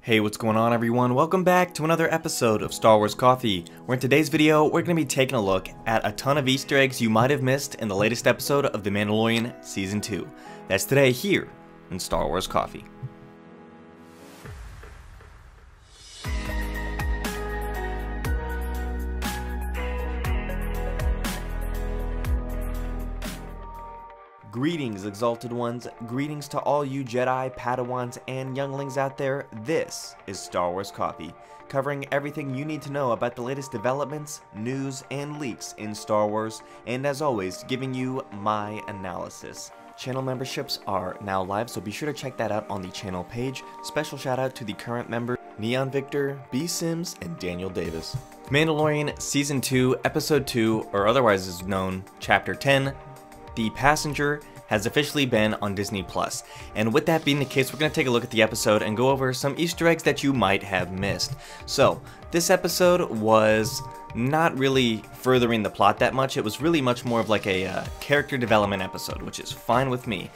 Hey, what's going on everyone? Welcome back to another episode of Star Wars Coffee, where in today's video, we're going to be taking a look at a ton of Easter eggs you might have missed in the latest episode of The Mandalorian Season 2. That's today here in Star Wars Coffee. Greetings, Exalted Ones. Greetings to all you Jedi, Padawans, and younglings out there. This is Star Wars Coffee, covering everything you need to know about the latest developments, news, and leaks in Star Wars, and as always, giving you my analysis. Channel memberships are now live, so be sure to check that out on the channel page. Special shout out to the current members, Neon Victor, BSimms, and Daniel Davis. Mandalorian Season 2, Episode 2, or otherwise is known, Chapter 10, The Passenger, has officially been on Disney+. And with that being the case, we're going to take a look at the episode and go over some Easter eggs that you might have missed. So, this episode was not really furthering the plot that much. It was really much more of like a character development episode, which is fine with me.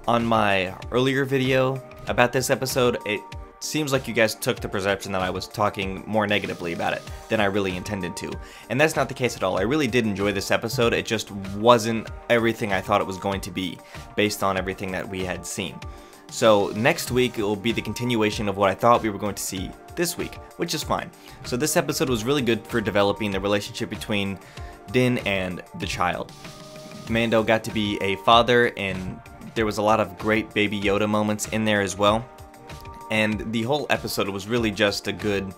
On my earlier video about this episode, it seems like you guys took the perception that I was talking more negatively about it than I really intended to. And that's not the case at all. I really did enjoy this episode. It just wasn't everything I thought it was going to be based on everything that we had seen. So next week it will be the continuation of what I thought we were going to see this week, which is fine. So this episode was really good for developing the relationship between Din and the child. Mando got to be a father, and there was a lot of great Baby Yoda moments in there as well. And the whole episode was really just a good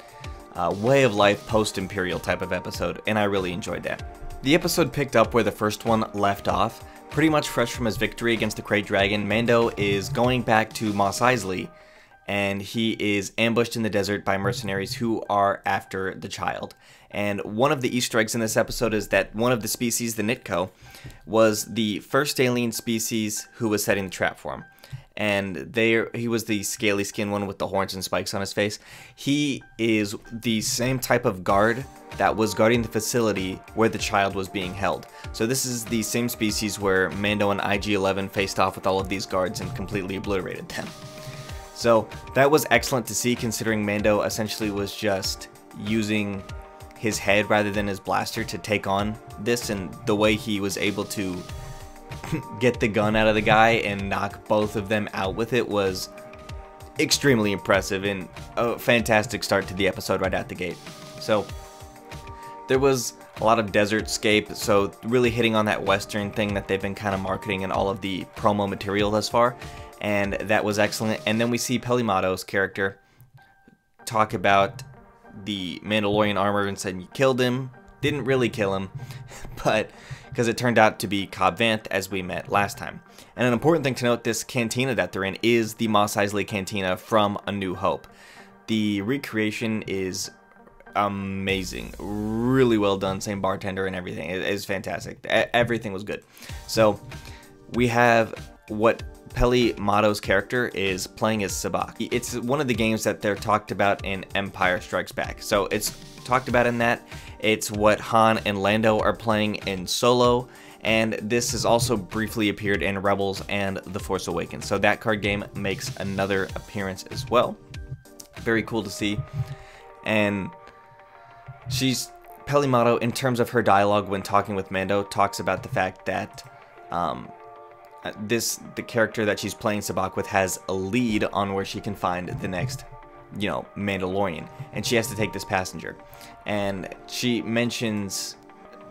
way of life post-Imperial type of episode, and I really enjoyed that. The episode picked up where the first one left off. Pretty much fresh from his victory against the Krayt Dragon, Mando is going back to Mos Eisley, and he is ambushed in the desert by mercenaries who are after the child. And one of the Easter eggs in this episode is that one of the species, the Nitko, was the first alien species who was setting the trap for him. And he was the scaly skinned one with the horns and spikes on his face. He is the same type of guard that was guarding the facility where the child was being held. So this is the same species where Mando and IG-11 faced off with all of these guards and completely obliterated them. So that was excellent to see, considering Mando essentially was just using his head rather than his blaster to take on this, and the way he was able to get the gun out of the guy and knock both of them out with it was extremely impressive and a fantastic start to the episode right out the gate. So there was a lot of desert scape, so really hitting on that western thing that they've been kind of marketing in all of the promo material thus far, and that was excellent. And then we see Pelimato's character talk about the Mandalorian armor and said, "You killed him." Didn't really kill him, but because it turned out to be Cobb Vanth, as we met last time. And an important thing to note, this cantina that they're in is the Mos Eisley Cantina from A New Hope. The recreation is amazing. Really well done. Same bartender and everything. It is fantastic. Everything was good. So we have what Pelimato's character is playing as Sabak. It's one of the games that they're talked about in Empire Strikes Back. So it's talked about in that. It's what Han and Lando are playing in Solo, and this has also briefly appeared in Rebels and The Force Awakens. So that card game makes another appearance as well. Very cool to see. And Pelimato, in terms of her dialogue when talking with Mando, talks about the fact that the character that she's playing Sabak with has a lead on where she can find the next, Mandalorian, and she has to take this passenger. And she mentions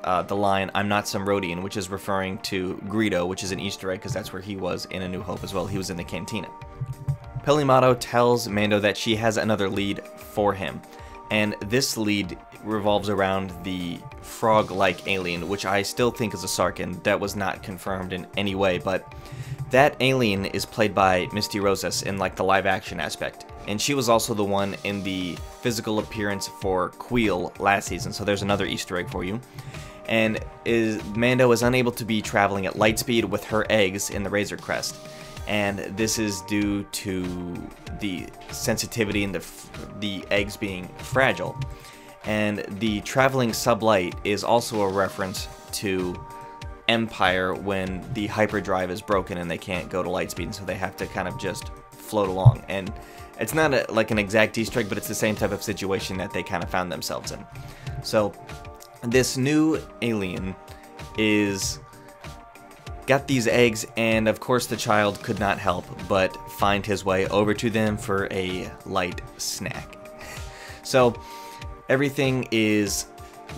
the line, "I'm not some Rodian," which is referring to Greedo, which is an Easter egg because that's where he was in A New Hope as well. He was in the cantina. Pelimato tells Mando that she has another lead for him, and this lead revolves around the frog-like alien, which I still think is a Sarkin. That was not confirmed in any way, but that alien is played by Misty Rosas in like the live-action aspect, and she was also the one in the physical appearance for Queel last season, so there's another Easter egg for you. And Mando is unable to be traveling at light speed with her eggs in the Razor Crest, and this is due to the sensitivity and the eggs being fragile. And the traveling sublight is also a reference to Empire when the hyperdrive is broken and they can't go to light speed, and so they have to kind of just float along. And It's not like an exact Easter egg, but it's the same type of situation that they kind of found themselves in. So this new alien is got these eggs, and of course the child could not help but find his way over to them for a light snack. So everything is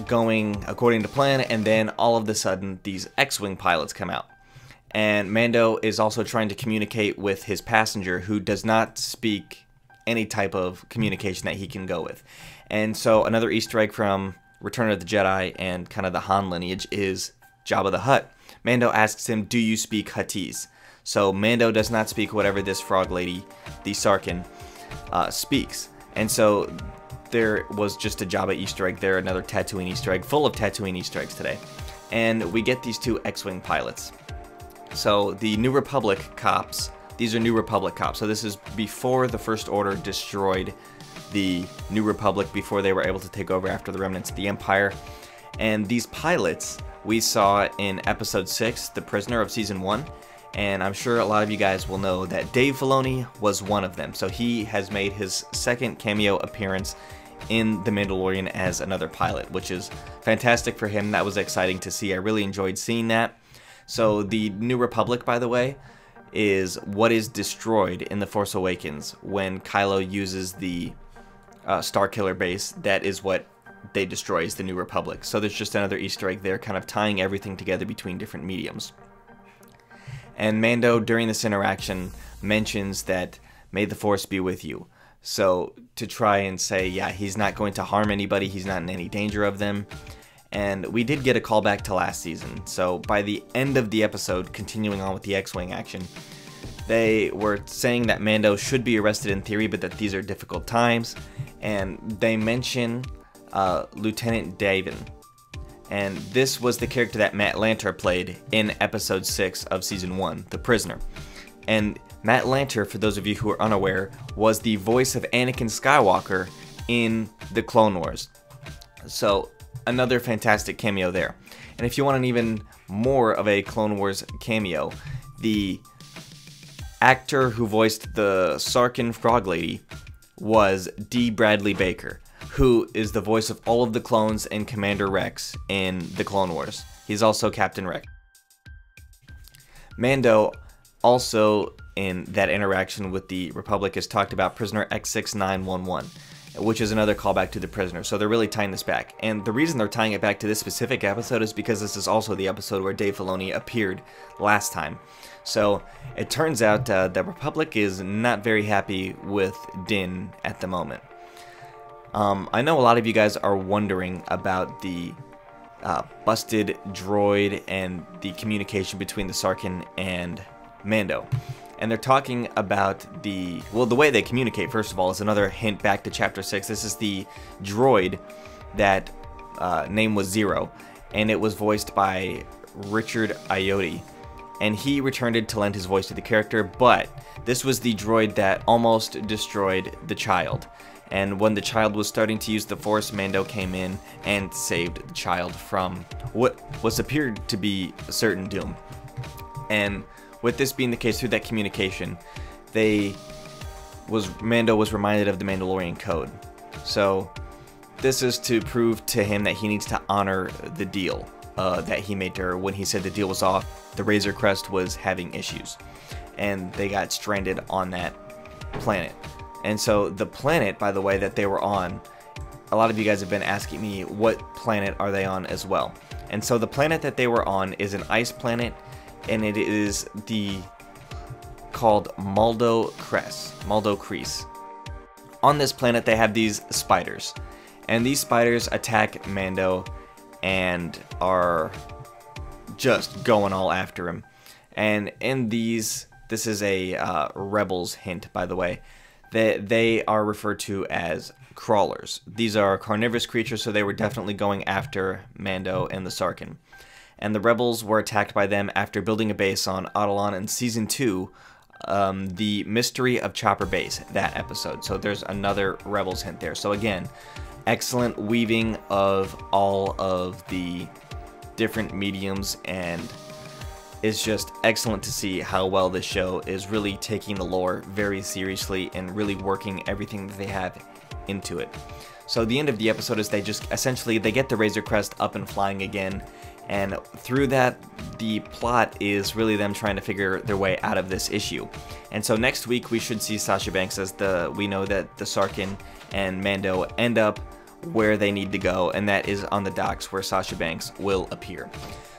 going according to plan, and then all of a sudden these X-Wing pilots come out. And Mando is also trying to communicate with his passenger, who does not speak any type of communication that he can go with. And so another Easter egg from Return of the Jedi and kind of the Han lineage is Jabba the Hutt. Mando asks him, do you speak Huttese? So Mando does not speak whatever this frog lady, the Sarkin, speaks. And so there was just a Jabba Easter egg there, another Tatooine Easter egg, full of Tatooine Easter eggs today. And we get these two X-Wing pilots. So the New Republic cops, these are New Republic cops. So this is before the First Order destroyed the New Republic, before they were able to take over after the remnants of the Empire. And these pilots we saw in Episode 6, The Prisoner of Season 1. And I'm sure a lot of you guys will know that Dave Filoni was one of them. So he has made his second cameo appearance in The Mandalorian as another pilot, which is fantastic for him. That was exciting to see. I really enjoyed seeing that. So the New Republic, by the way, is what is destroyed in The Force Awakens when Kylo uses the Starkiller base. That is what they destroy, is the New Republic. So there's just another Easter egg there, kind of tying everything together between different mediums. And Mando, during this interaction, mentions that, may the Force be with you. So to try and say, yeah, he's not going to harm anybody, he's not in any danger of them. And we did get a callback to last season. So by the end of the episode, continuing on with the X-Wing action, they were saying that Mando should be arrested in theory, but that these are difficult times. And they mention Lieutenant Davin. And this was the character that Matt Lanter played in Episode 6 of Season 1, The Prisoner. And Matt Lanter, for those of you who are unaware, was the voice of Anakin Skywalker in The Clone Wars. So another fantastic cameo there. And if you want an even more of a Clone Wars cameo, the actor who voiced the Sarkin Frog Lady was D. Bradley Baker, who is the voice of all of the clones and Commander Rex in the Clone Wars. He's also Captain Rex. Mando also, in that interaction with the Republic, has talked about Prisoner X6911, which is another callback to The Prisoner. So they're really tying this back. And the reason they're tying it back to this specific episode is because this is also the episode where Dave Filoni appeared last time. So it turns out the Republic is not very happy with Din at the moment. I know a lot of you guys are wondering about the busted droid and the communication between the Sarkin and Mando. And they're talking about the way they communicate, first of all, is another hint back to Chapter 6. This is the droid that name was Zero, and it was voiced by Richard Ayoade. And he returned to lend his voice to the character, but this was the droid that almost destroyed the child. And when the child was starting to use the Force, Mando came in and saved the child from what appeared to be certain doom. And with this being the case, through that communication, Mando was reminded of the Mandalorian code. So this is to prove to him that he needs to honor the deal that he made to her. When he said the deal was off, the Razor Crest was having issues, and they got stranded on that planet. And so the planet, by the way, that they were on, a lot of you guys have been asking me, what planet are they on as well? And so the planet that they were on is an ice planet, and it is called Maldo Kreis. On this planet, they have these spiders, and these spiders attack Mando and are just going all after him. And in this is a Rebels hint, by the way. They are referred to as crawlers. These are carnivorous creatures, so they were definitely going after Mando and the Sarkin. And the Rebels were attacked by them after building a base on Autolon in Season 2, The Mystery of Chopper Base, that episode. So there's another Rebels hint there. So again, excellent weaving of all of the different mediums and is just excellent to see how well this show is really taking the lore very seriously and really working everything that they have into it. So the end of the episode is they just essentially they get the Razor Crest up and flying again, and through that the plot is really them trying to figure their way out of this issue. And so next week we should see Sasha Banks as we know that the Sarkin and Mando end up where they need to go, and that is on the docks where Sasha Banks will appear.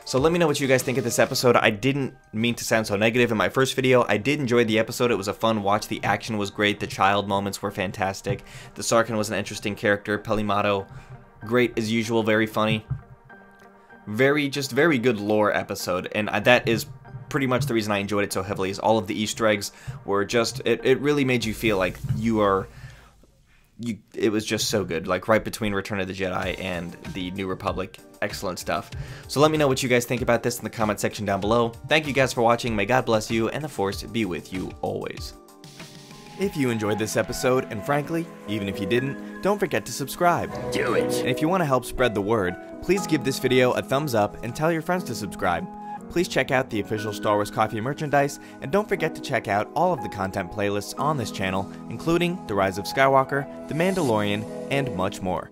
So let me know what you guys think of this episode. I didn't mean to sound so negative in my first video. I did enjoy the episode. It was a fun watch. The action was great. The child moments were fantastic. The Sarkin was an interesting character. Pelimato, great as usual, very funny. Very good lore episode, and that is pretty much the reason I enjoyed it so heavily, is all of the Easter eggs were just, it really made you feel like it was just so good, like right between Return of the Jedi and the New Republic. Excellent stuff. So let me know what you guys think about this in the comment section down below. Thank you guys for watching. May God bless you, and the Force be with you always. If you enjoyed this episode, and frankly, even if you didn't, don't forget to subscribe. Do it! And if you want to help spread the word, please give this video a thumbs up and tell your friends to subscribe. Please check out the official Star Wars Coffee merchandise, and don't forget to check out all of the content playlists on this channel, including The Rise of Skywalker, The Mandalorian, and much more.